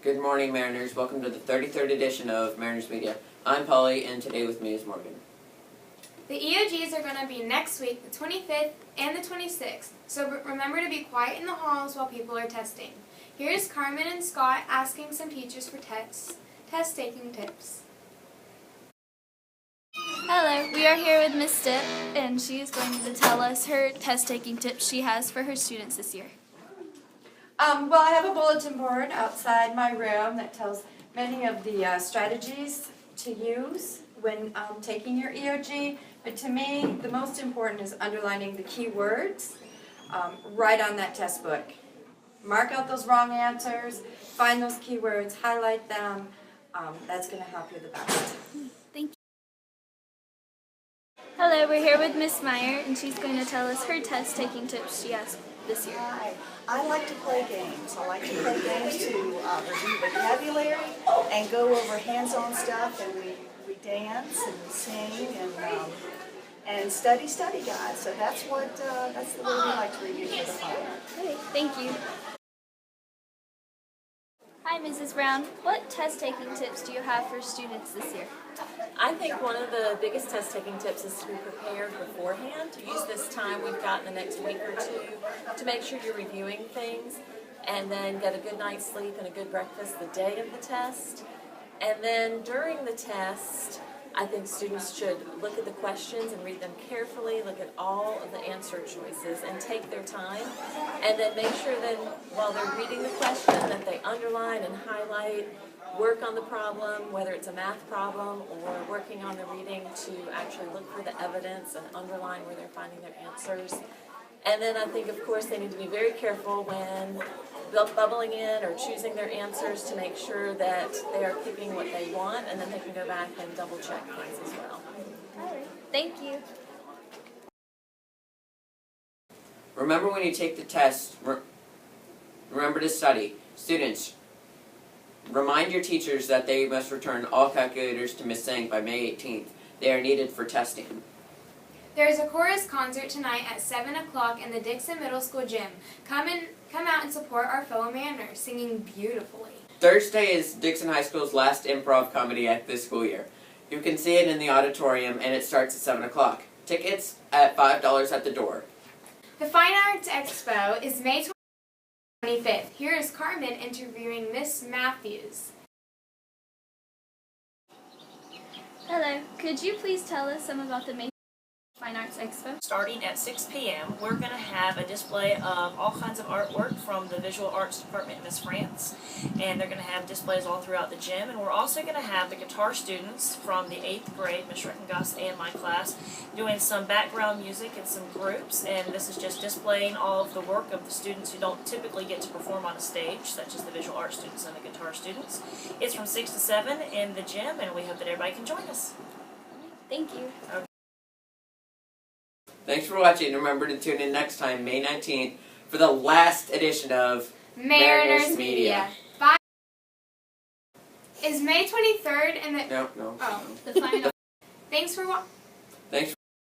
Good morning, Mariners. Welcome to the 33rd edition of Mariners Media. I'm Polly, and today with me is Morgan. The EOGs are going to be next week, the 25th and the 26th, so remember to be quiet in the halls while people are testing. Here's Carmen and Scott asking some teachers for test-taking tips. Hello, we are here with Miss Stipp, and she is going to tell us her test-taking tips she has for her students this year. Well, I have a bulletin board outside my room that tells many of the strategies to use when taking your EOG. But to me, the most important is underlining the key words right on that test book. Mark out those wrong answers, find those key words, highlight them. That's going to help you the best. Thank you. Hello, we're here with Miss Meyer, and she's going to tell us her test-taking tips she has this year. Hi. I like to play games. I like to play games to review vocabulary and go over hands-on stuff, and we dance and we sing and study guides. So that's the way we like to review for the fun. Okay, thank you. Hi, Mrs. Brown. What test-taking tips do you have for students this year? I think one of the biggest test-taking tips is to be prepared beforehand, to use this time we've got in the next week or two to make sure you're reviewing things, and then get a good night's sleep and a good breakfast the day of the test. And then during the test, I think students should look at the questions and read them carefully, look at all of the answer choices and take their time, and then make sure that while they're reading the question that they underline and highlight, work on the problem, whether it's a math problem or working on the reading, to actually look for the evidence and underline where they're finding their answers. And then I think, of course, they need to be very careful when bubbling in or choosing their answers to make sure that they are picking what they want, and then they can go back and double check things as well. All right. Thank you. Remember when you take the test, remember to study. Students, remind your teachers that they must return all calculators to Miss Sang by May 18th. They are needed for testing. There's a chorus concert tonight at 7 o'clock in the Dixon Middle School gym. Come out and support our fellow Mariners, singing beautifully. Thursday is Dixon High School's last improv comedy act this school year. You can see it in the auditorium, and it starts at 7 o'clock. Tickets at $5 at the door. The Fine Arts Expo is May 25th. Here is Carmen interviewing Miss Matthews. Hello. Could you please tell us some about the May Fine Arts Expo? Starting at 6 p.m., we're going to have a display of all kinds of artwork from the Visual Arts Department, Miss France, and they're going to have displays all throughout the gym. And we're also going to have the guitar students from the 8th grade, Miss Reckengast and my class, doing some background music and some groups. And this is just displaying all of the work of the students who don't typically get to perform on a stage, such as the visual arts students and the guitar students. It's from 6 to 7 in the gym, and we hope that everybody can join us. Thank you. Okay. Thanks for watching. Remember to tune in next time, May 19th, for the last edition of Mariners Media. Bye. Is May 23rd and the... No. Oh. The final. Thanks for watching. Thanks.